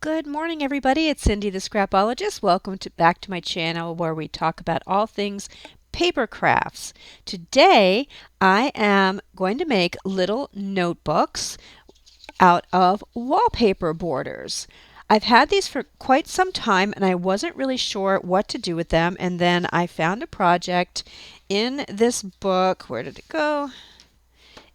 Good morning, everybody. It's Cindy the Scrapologist. Welcome back to my channel where we talk about all things paper crafts. Today, I am going to make little notebooks out of wallpaper borders. I've had these for quite some time and I wasn't really sure what to do with them. And then I found a project in this book. Where did it go?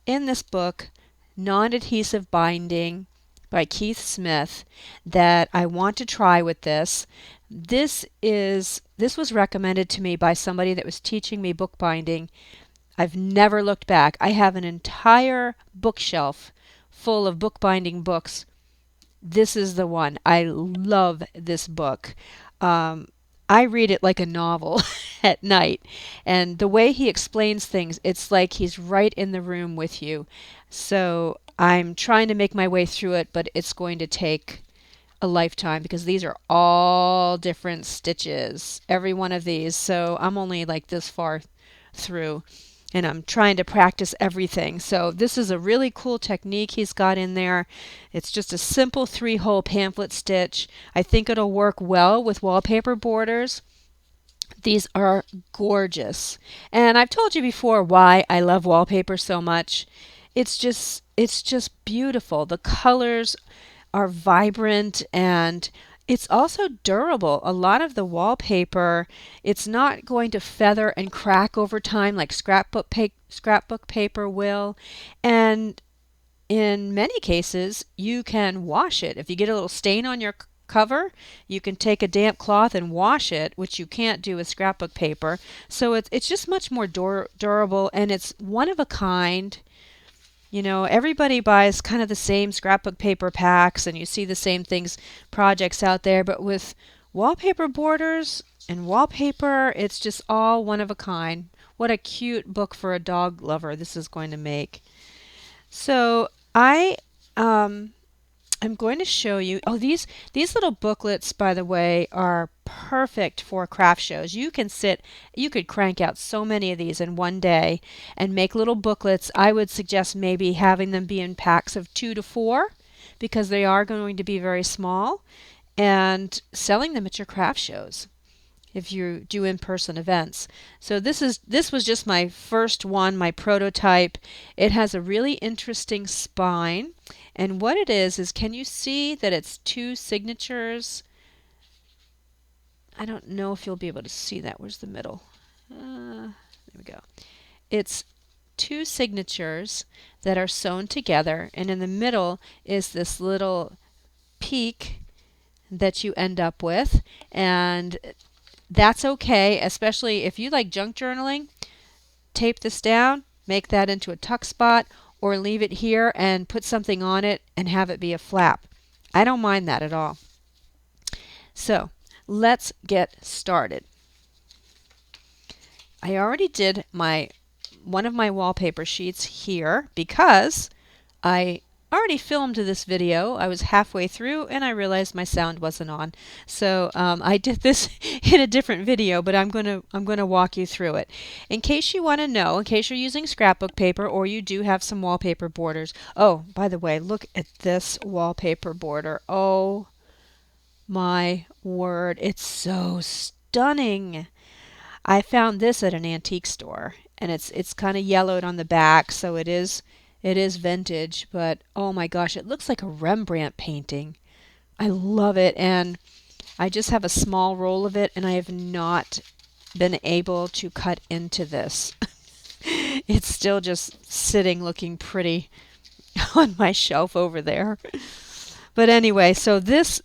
In this book, Non-Adhesive Binding by Keith Smith, that I want to try with this. This was recommended to me by somebody that was teaching me bookbinding. I've never looked back. I have an entire bookshelf full of bookbinding books. This is the one. I love this book. I read it like a novel at night. And the way he explains things, it's like he's right in the room with you. So I'm trying to make my way through it, but it's going to take a lifetime because these are all different stitches, every one of these. So I'm only like this far through and I'm trying to practice everything. So this is a really cool technique he's got in there. It's just a simple 3-hole pamphlet stitch. I think it'll work well with wallpaper borders. These are gorgeous. And I've told you before why I love wallpaper so much. It's just beautiful. The colors are vibrant and it's also durable. A lot of the wallpaper, it's not going to feather and crack over time like scrapbook paper will. And in many cases, you can wash it. If you get a little stain on your cover, you can take a damp cloth and wash it, which you can't do with scrapbook paper. So it's just much more durable and it's one of a kind. You know, everybody buys kind of the same scrapbook paper packs and you see the same things, projects out there, but with wallpaper borders and wallpaper, it's just all one of a kind. What a cute book for a dog lover this is going to make. So I'm going to show you. Oh, these little booklets, by the way, are perfect for craft shows. You could crank out so many of these in one day and make little booklets. I would suggest maybe having them be in packs of 2 to 4 because they are going to be very small, and selling them at your craft shows if you do in-person events. So this was just my first one, my prototype. It has a really interesting spine, and what it is can you see that it's 2 signatures? I don't know if you'll be able to see that. Where's the middle? There we go. It's 2 signatures that are sewn together, and in the middle is this little peak that you end up with, and that's okay, especially if you like junk journaling. Tape this down, make that into a tuck spot, or leave it here and put something on it and have it be a flap. I don't mind that at all. So let's get started. I already did one of my wallpaper sheets here because I already filmed this video. I was halfway through and I realized my sound wasn't on. So I did this in a different video, but I'm gonna walk you through it. In case you want to know, in case you're using scrapbook paper or you do have some wallpaper borders. Oh, by the way, look at this wallpaper border. Oh my word, it's so stunning. I found this at an antique store and it's kind of yellowed on the back, so it is vintage, but oh my gosh, it looks like a Rembrandt painting. I love it, and I just have a small roll of it, and I have not been able to cut into this. It's still just sitting looking pretty on my shelf over there. But anyway, so this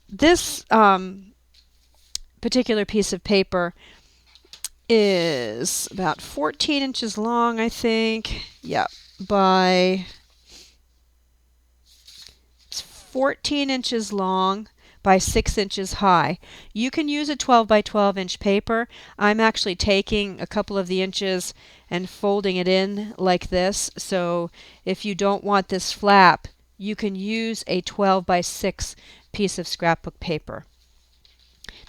particular piece of paper is about 14 inches long, I think. Yep. By 14 inches long by 6 inches high. You can use a 12 by 12 inch paper. I'm actually taking a couple of the inches and folding it in like this. So if you don't want this flap, you can use a 12 by 6 piece of scrapbook paper.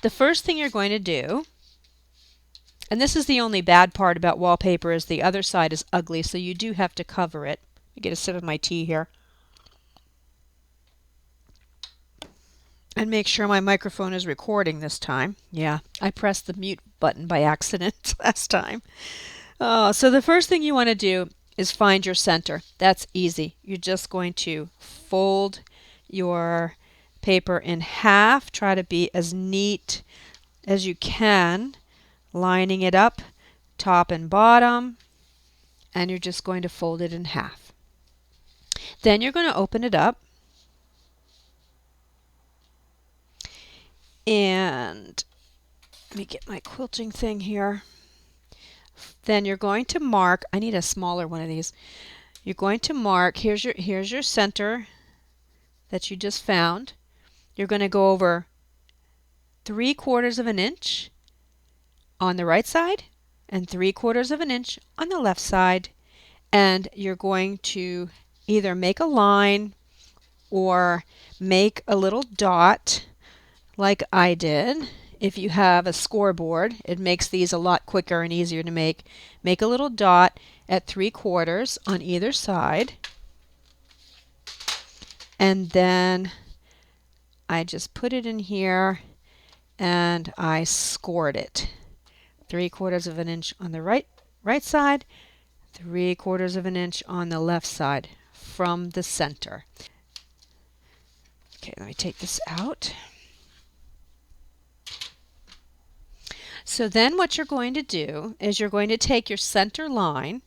The first thing you're going to do, and this is the only bad part about wallpaper, is the other side is ugly, so you do have to cover it. I get a sip of my tea here. And make sure my microphone is recording this time. Yeah, I pressed the mute button by accident last time. So the first thing you want to do is find your center. That's easy. You're just going to fold your paper in half. Try to be as neat as you can, lining it up top and bottom, and you're just going to fold it in half. Then you're going to open it up, and let me get my quilting thing here. Then you're going to mark, I need a smaller one of these. You're going to mark, here's your center that you just found. You're going to go over 3/4 of an inch on the right side and 3/4 of an inch on the left side. And you're going to either make a line or make a little dot like I did. If you have a scoreboard, it makes these a lot quicker and easier to make. Make a little dot at 3/4 on either side. And then I just put it in here and I scored it. 3/4 of an inch on the right side, 3/4 of an inch on the left side from the center. Okay, let me take this out. So then what you're going to do is you're going to take your center line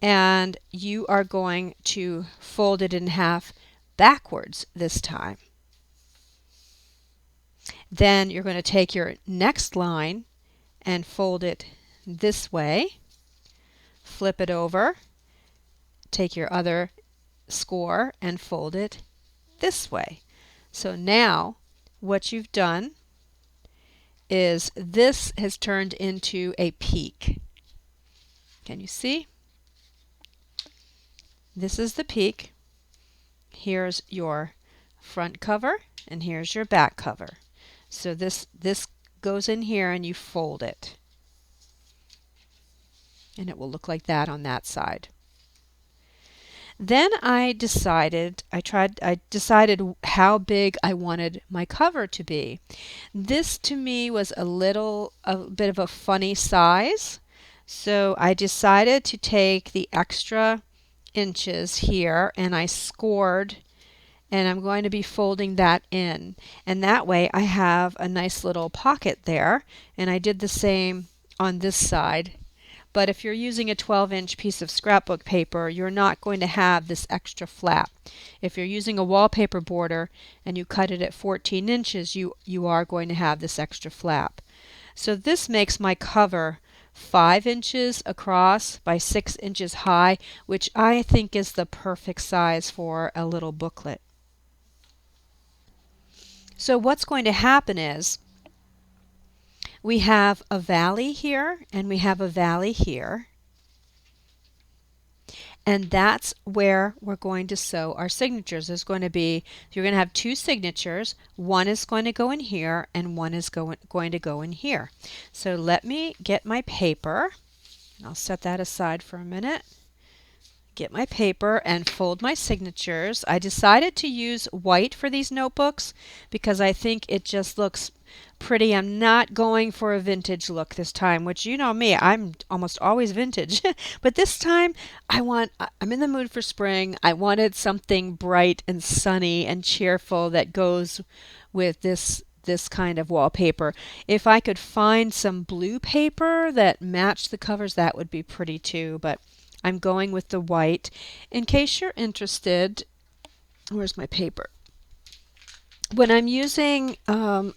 and you are going to fold it in half backwards this time. Then you're going to take your next line and fold it this way, flip it over, take your other score and fold it this way. So now what you've done is this has turned into a peak. Can you see? This is the peak. Here's your front cover and here's your back cover. So this goes in here and you fold it. And it will look like that on that side. Then I decided how big I wanted my cover to be. This to me was a bit of a funny size. So I decided to take the extra inches here and I scored, and I'm going to be folding that in. And that way I have a nice little pocket there, and I did the same on this side. But if you're using a 12-inch piece of scrapbook paper, you're not going to have this extra flap. If you're using a wallpaper border and you cut it at 14 inches, you are going to have this extra flap. So this makes my cover 5 inches across by 6 inches high, which I think is the perfect size for a little booklet. So what's going to happen is we have a valley here and we have a valley here. And that's where we're going to sew our signatures. You're going to have 2 signatures. One is going to go in here and one is going to go in here. So let me get my paper. I'll set that aside for a minute. Get my paper and fold my signatures. I decided to use white for these notebooks because I think it just looks pretty. I'm not going for a vintage look this time, which you know me, I'm almost always vintage. But this time I'm in the mood for spring. I wanted something bright and sunny and cheerful that goes with this kind of wallpaper. If I could find some blue paper that matched the covers, that would be pretty too, but I'm going with the white. In case you're interested, where's my paper? When I'm using a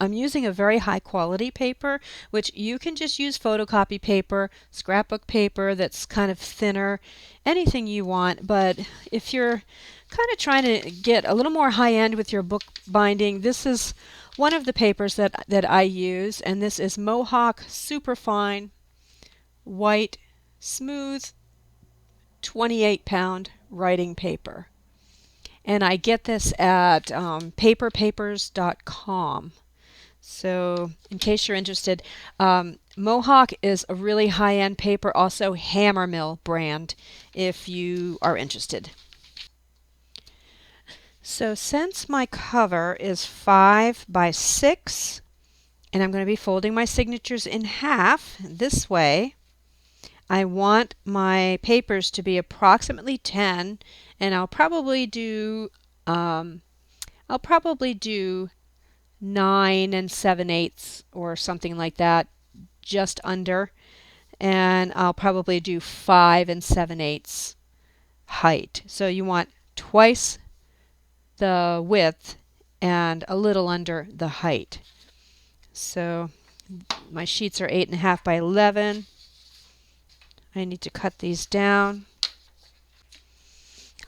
very high quality paper, which you can just use photocopy paper, scrapbook paper that's kind of thinner, anything you want. But if you're kind of trying to get a little more high end with your book binding, this is one of the papers that I use, and this is Mohawk Superfine White Smooth 28-pound writing paper. And I get this at paperpapers.com. So in case you're interested, Mohawk is a really high-end paper, also Hammermill brand, if you are interested. So since my cover is 5 by 6, and I'm going to be folding my signatures in half this way, I want my papers to be approximately 10, and I'll probably do 9 and 7/8 or something like that, just under, and I'll probably do 5 and 7/8 height. So you want twice the width and a little under the height. So my sheets are 8.5 by 11. I need to cut these down.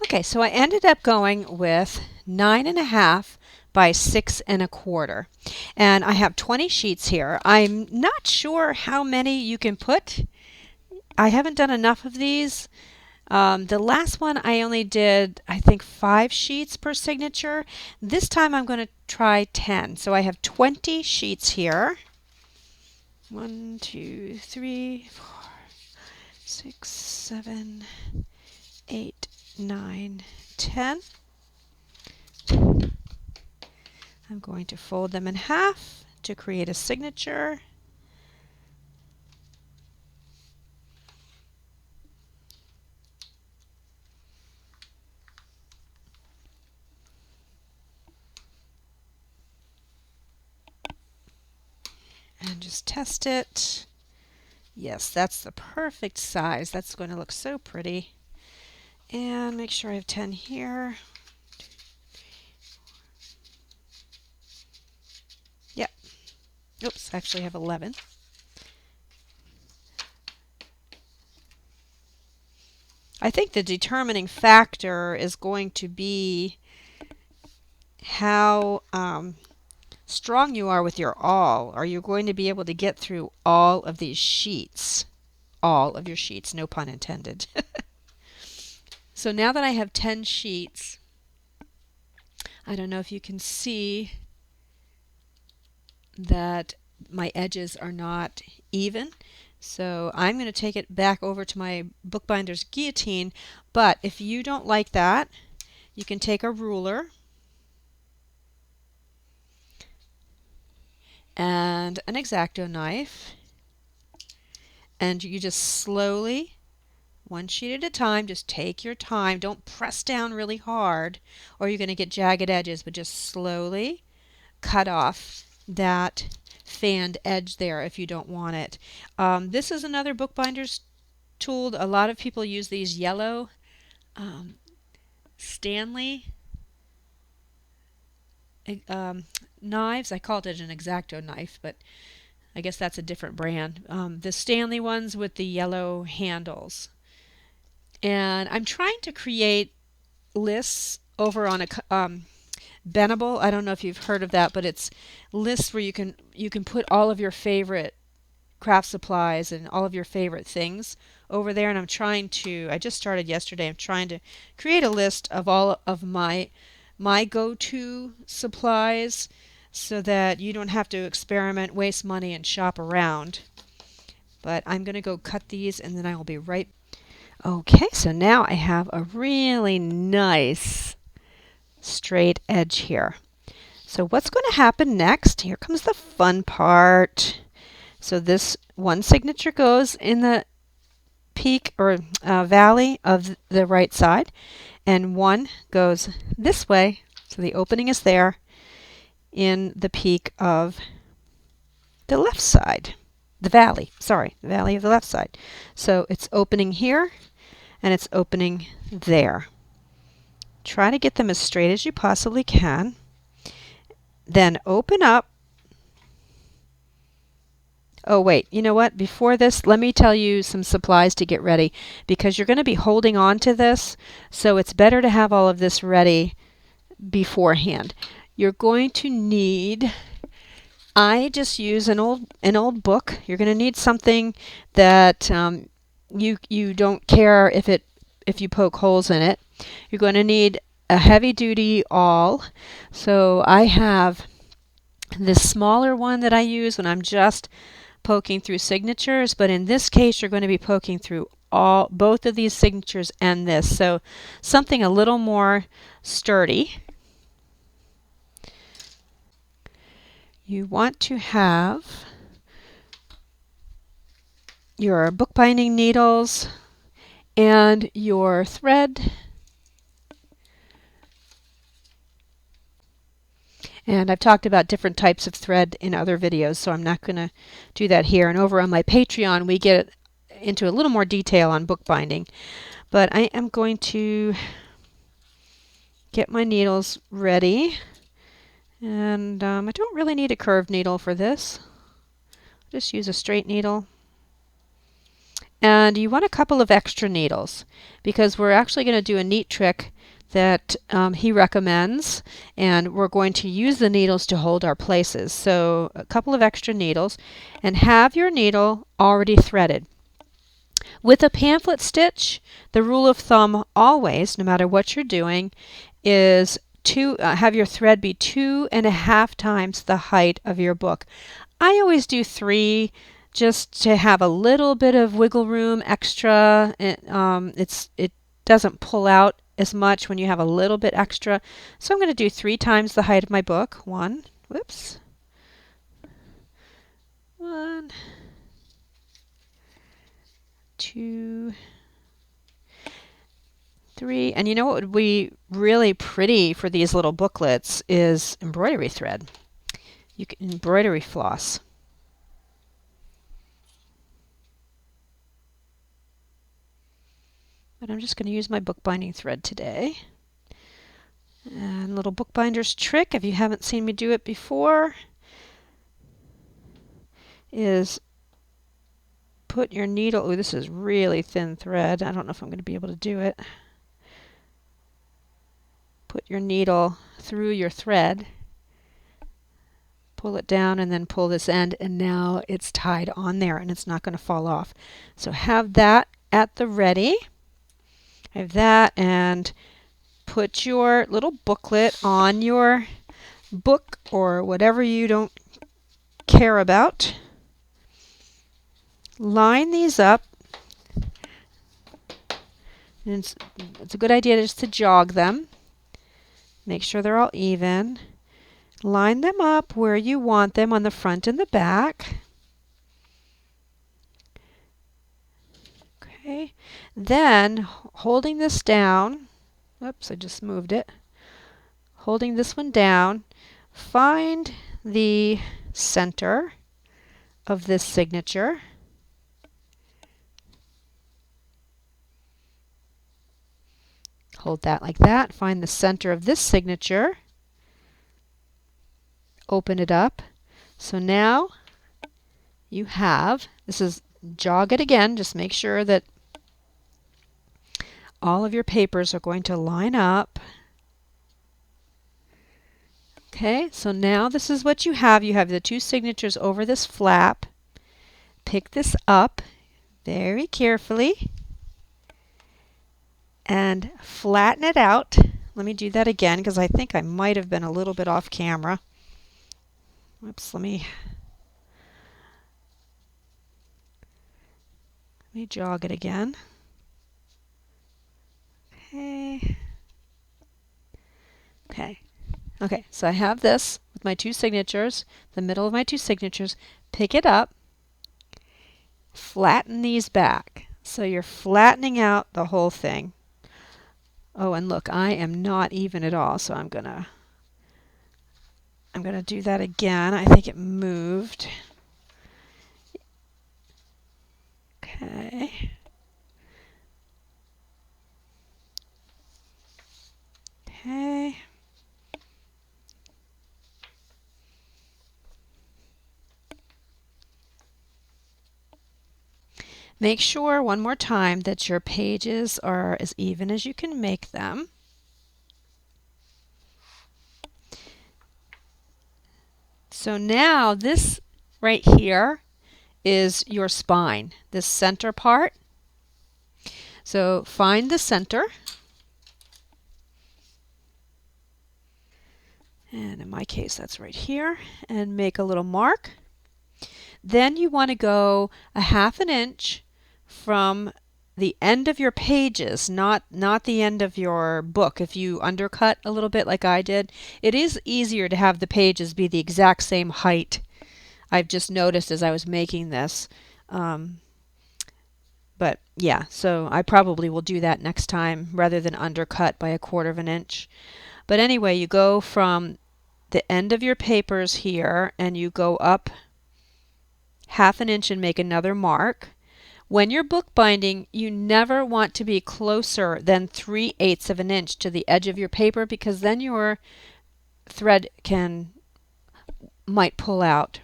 Okay, so I ended up going with 9.5 by 6.25. And I have 20 sheets here. I'm not sure how many you can put. I haven't done enough of these. The last one I only did, I think, 5 sheets per signature. This time I'm going to try 10. So I have 20 sheets here. 1, 2, 3, 4, 6, 7, 8, 9, 10. I'm going to fold them in half to create a signature. And just test it. Yes, that's the perfect size. That's going to look so pretty. And make sure I have 10 here. Yep. Oops, actually I have 11. I think the determining factor is going to be how strong you are with your awl. Are you going to be able to get through all of these sheets? All of your sheets, no pun intended. So now that I have 10 sheets, I don't know if you can see that my edges are not even. So I'm going to take it back over to my bookbinder's guillotine. But if you don't like that, you can take a ruler and an X-Acto knife, and you just slowly, one sheet at a time, just take your time. Don't press down really hard or you're going to get jagged edges, but just slowly cut off that fanned edge there if you don't want it. This is another bookbinder's tool. A lot of people use these yellow Stanley knives. I called it an X-Acto knife, but I guess that's a different brand. The Stanley ones with the yellow handles. And I'm trying to create lists over on a Bendable. I don't know if you've heard of that, but it's lists where you can put all of your favorite craft supplies and all of your favorite things over there. And I just started yesterday. I'm trying to create a list of all of my go-to supplies so that you don't have to experiment, waste money, and shop around. But I'm going to go cut these and then I will be right. Okay, so now I have a really nice straight edge here. So what's going to happen next? Here comes the fun part. So this one signature goes in the peak or valley of the right side, and one goes this way. So the opening is there in the peak of the left side. The valley of the left side. So it's opening here and it's opening there. Try to get them as straight as you possibly can. Then open up. Oh wait, you know what? Before this, let me tell you some supplies to get ready, because you're going to be holding on to this, so it's better to have all of this ready beforehand. You're going to need, I just use an old book. You're going to need something that you don't care if you poke holes in it. You're going to need a heavy-duty awl. So I have this smaller one that I use when I'm just poking through signatures, but in this case you're going to be poking through both of these signatures and this. So something a little more sturdy. you want to have your bookbinding needles and your thread. And I've talked about different types of thread in other videos, so I'm not going to do that here. And over on my Patreon, we get into a little more detail on bookbinding. But I am going to get my needles ready. And I don't really need a curved needle for this. Just use a straight needle. And you want a couple of extra needles because we're actually going to do a neat trick that he recommends, and we're going to use the needles to hold our places. So a couple of extra needles, and have your needle already threaded. With a pamphlet stitch, the rule of thumb always, no matter what you're doing, is to have your thread be 2.5 times the height of your book. I always do 3 just to have a little bit of wiggle room extra. It doesn't pull out as much when you have a little bit extra. So I'm going to do 3 times the height of my book. 1, 2, 3. And you know what would be really pretty for these little booklets is embroidery thread. You can embroidery floss. But I'm just going to use my bookbinding thread today. And little bookbinder's trick, if you haven't seen me do it before, is put your needle, oh, this is really thin thread. I don't know if I'm going to be able to do it. Put your needle through your thread, pull it down, and then pull this end, and now it's tied on there and it's not going to fall off. So have that at the ready. I have that, and put your little booklet on your book or whatever you don't care about. Line these up. And it's a good idea just to jog them. Make sure they're all even. Line them up where you want them on the front and the back. Okay. Then, holding this down, oops, I just moved it. Holding this one down, find the center of this signature. Hold that like that. Find the center of this signature. Open it up. So now you have, this is, jog it again. Just make sure that all of your papers are going to line up. Okay, so now this is what you have. You have the 2 signatures over this flap. Pick this up very carefully and flatten it out. Let me do that again because I think I might have been a little bit off camera. Oops, let me jog it again. Okay. Okay, so I have this with my 2 signatures, the middle of my 2 signatures. Pick it up, flatten these back. So you're flattening out the whole thing. Oh, and look, I am not even at all, so I'm gonna do that again. I think it moved. Okay. Okay. Make sure one more time that your pages are as even as you can make them. So now this right here is your spine, this center part. So find the center. And in my case, that's right here. And make a little mark. Then you want to go 1/2 inch from the end of your pages, not the end of your book. If you undercut a little bit like I did, it is easier to have the pages be the exact same height. I've just noticed as I was making this. But yeah, so I probably will do that next time rather than undercut by 1/4 of an inch. But anyway, you go from the end of your papers here and you go up 1/2 an inch and make another mark. When you're bookbinding, you never want to be closer than 3/8 of an inch to the edge of your paper because then your thread might pull out.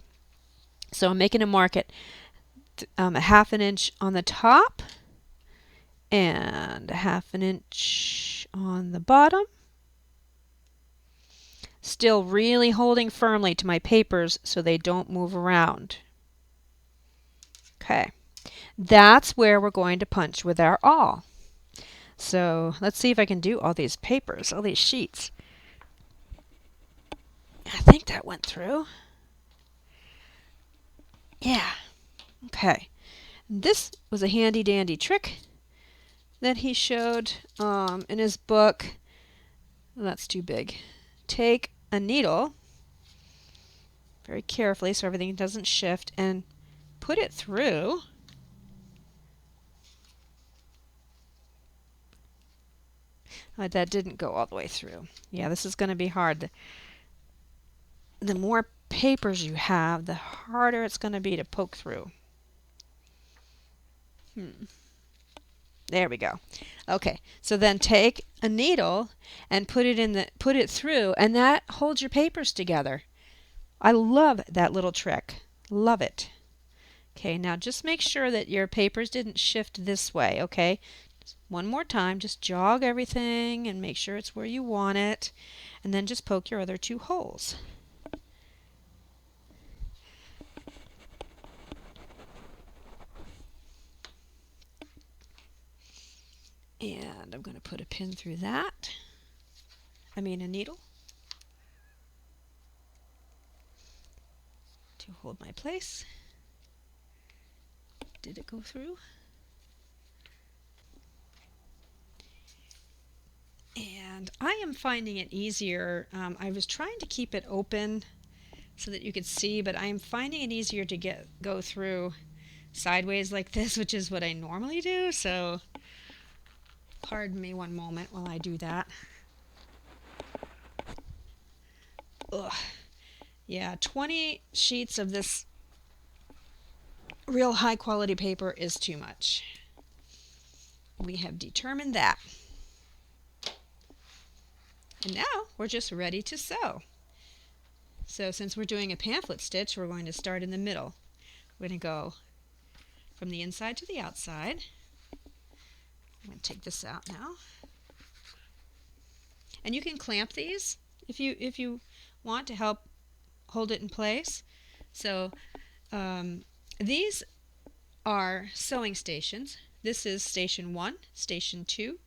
So I'm making a mark at 1/2 an inch on the top and 1/2 an inch on the bottom. Still really holding firmly to my papers so they don't move around. Okay. That's where we're going to punch with our awl. So let's see if I can do all these papers, all these sheets. I think that went through. Yeah. Okay. This was a handy dandy trick that he showed in his book. Well, that's too big. Take a needle very carefully so everything doesn't shift and put it through. That didn't go all the way through. Yeah, this is going to be hard. The more papers you have, the harder it's going to be to poke through. There we go. Okay, so then take a needle and put it through, and that holds your papers together. I love that little trick. Love it. Okay, now just make sure that your papers didn't shift this way, okay? One more time, just jog everything and make sure it's where you want it, and then just poke your other 2 holes. And I'm going to put a pin through that. A needle to hold my place. Did it go through? And I am finding it easier. I was trying to keep it open so that you could see, but I am finding it easier to go through sideways like this, which is what I normally do. So pardon me one moment while I do that. Ugh. Yeah, 20 sheets of this real high quality paper is too much. We have determined that. And now we're just ready to sew. So since we're doing a pamphlet stitch, we're going to start in the middle. We're going to go from the inside to the outside. I'm going to take this out now. And you can clamp these if you want to help hold it in place. So these are sewing stations. This is station 1, station 2,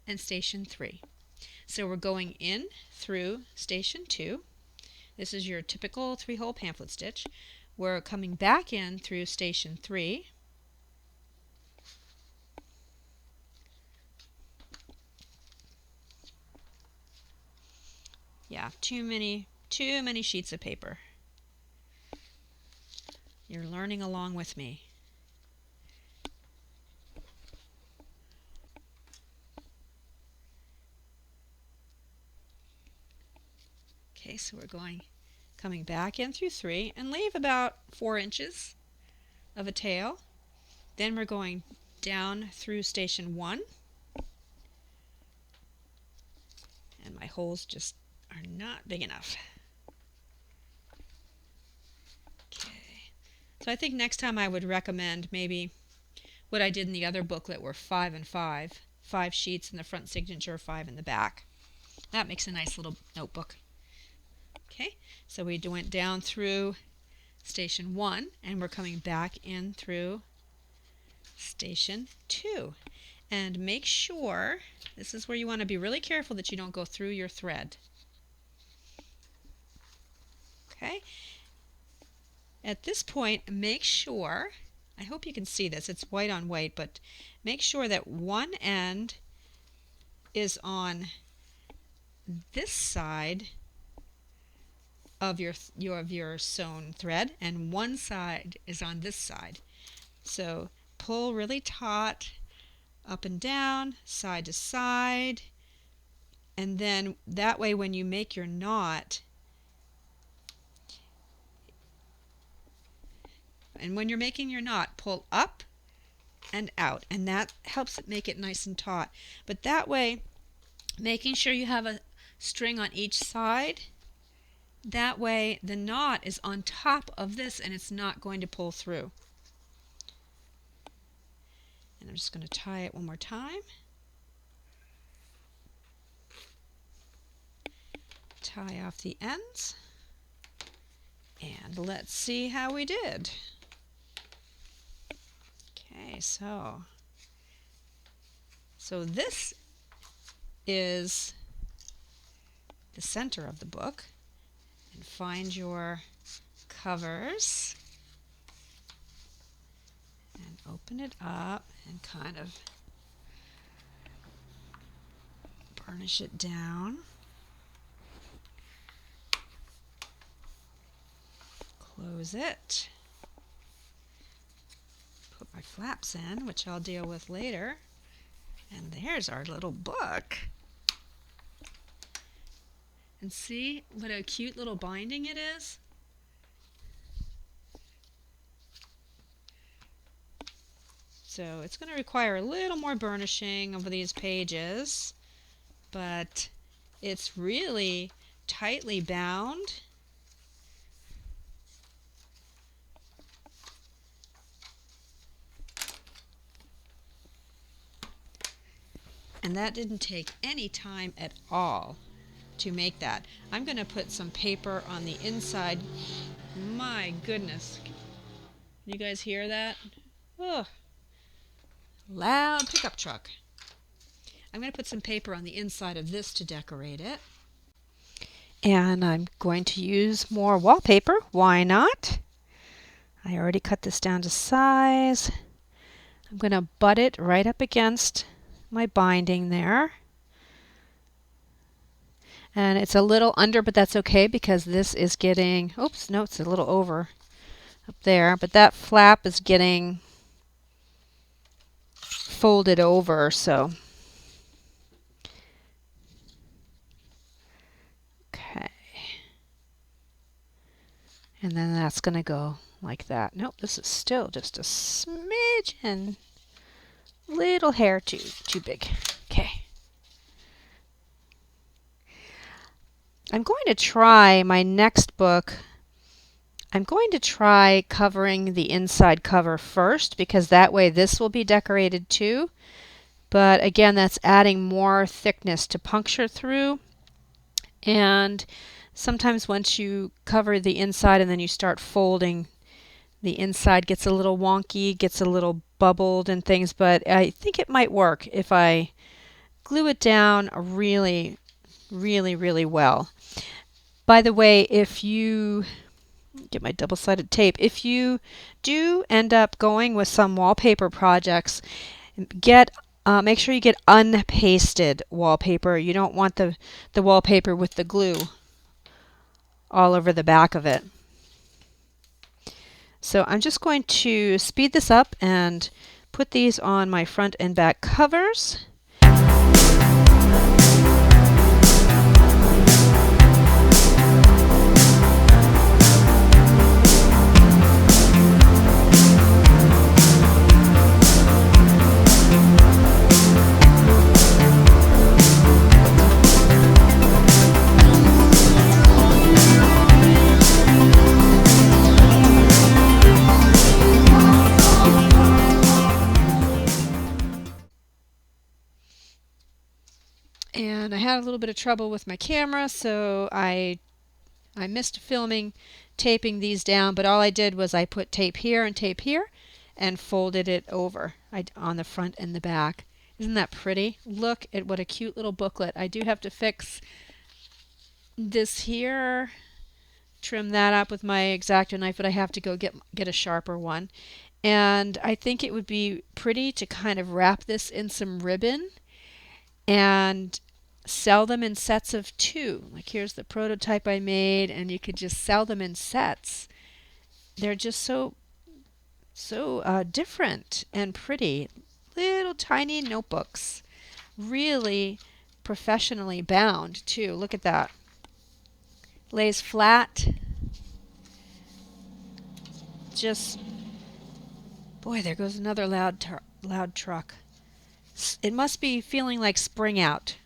and station 3. So we're going in through station 2. This is your typical 3-hole pamphlet stitch. We're coming back in through station 3. Yeah, too many sheets of paper. You're learning along with me. Okay, so we're coming back in through 3 and leave about 4 inches of a tail. Then we're going down through station 1. And my holes just are not big enough. Okay. So I think next time I would recommend maybe what I did in the other booklet were 5 and 5. 5 sheets in the front signature, 5 in the back. That makes a nice little notebook. Okay, so we went down through station 1 and we're coming back in through station 2. And make sure, this is where you want to be really careful that you don't go through your thread. Okay, at this point, make sure I hope you can see this. It's white on white, but make sure that one end is on this side of your sewn thread, and one side is on this side. So pull really taut up and down, side to side, and then that way when you make your knot, and when you're making your knot, pull up and out, and that helps it make it nice and taut. But that way, making sure you have a string on each side, that way the knot is on top of this and it's not going to pull through. And I'm just going to tie it one more time. Tie off the ends. And let's see how we did. Okay, so this is the center of the book. And find your covers and open it up and kind of burnish it down. Close it. Put my flaps in, which I'll deal with later. And there's our little book. And see what a cute little binding it is? So it's going to require a little more burnishing over these pages, but it's really tightly bound. And that didn't take any time at all to make that. I'm going to put some paper on the inside. My goodness. You guys hear that? Oh, loud pickup truck. I'm going to put some paper on the inside of this to decorate it. And I'm going to use more wallpaper. Why not? I already cut this down to size. I'm going to butt it right up against my binding there. And it's a little under, but that's okay because this is getting, oops, no, it's a little over up there, but that flap is getting folded over, so. Okay. And then that's going to go like that. Nope, this is still just a smidgen, little hair too big. Okay. I'm going to try my next book. I'm going to try covering the inside cover first because that way this will be decorated too. But again, that's adding more thickness to puncture through. And sometimes once you cover the inside and then you start folding, the inside gets a little wonky, gets a little bubbled and things, but I think it might work if I glue it down really well. By the way, if you get my double-sided tape, if you do end up going with some wallpaper projects, make sure you get unpasted wallpaper. You don't want the wallpaper with the glue all over the back of it. So I'm just going to speed this up and put these on my front and back covers. And I had a little bit of trouble with my camera, so I missed filming taping these down, but all I did was I put tape here and folded it over on the front and the back. Isn't that pretty? Look at what a cute little booklet. I do have to fix this here, trim that up with my X-Acto knife, but I have to go get a sharper one. And I think it would be pretty to kind of wrap this in some ribbon and sell them in sets of 2. Like here's the prototype I made, and you could just sell them in sets. They're just so different and pretty. Little tiny notebooks. Really professionally bound too. Look at that. Lays flat. Just, boy, there goes another loud truck. It must be feeling like spring out.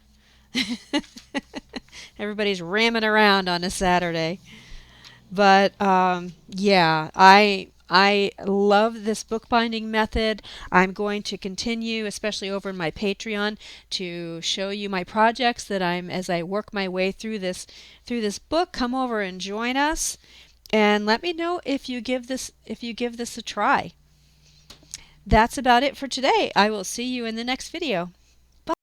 Everybody's ramming around on a Saturday. But yeah, I love this bookbinding method. I'm going to continue, especially over in my Patreon, to show you my projects that I'm as I work my way through this book. Come over and join us, and let me know if you give this a try. That's about it for today. I will see you in the next video.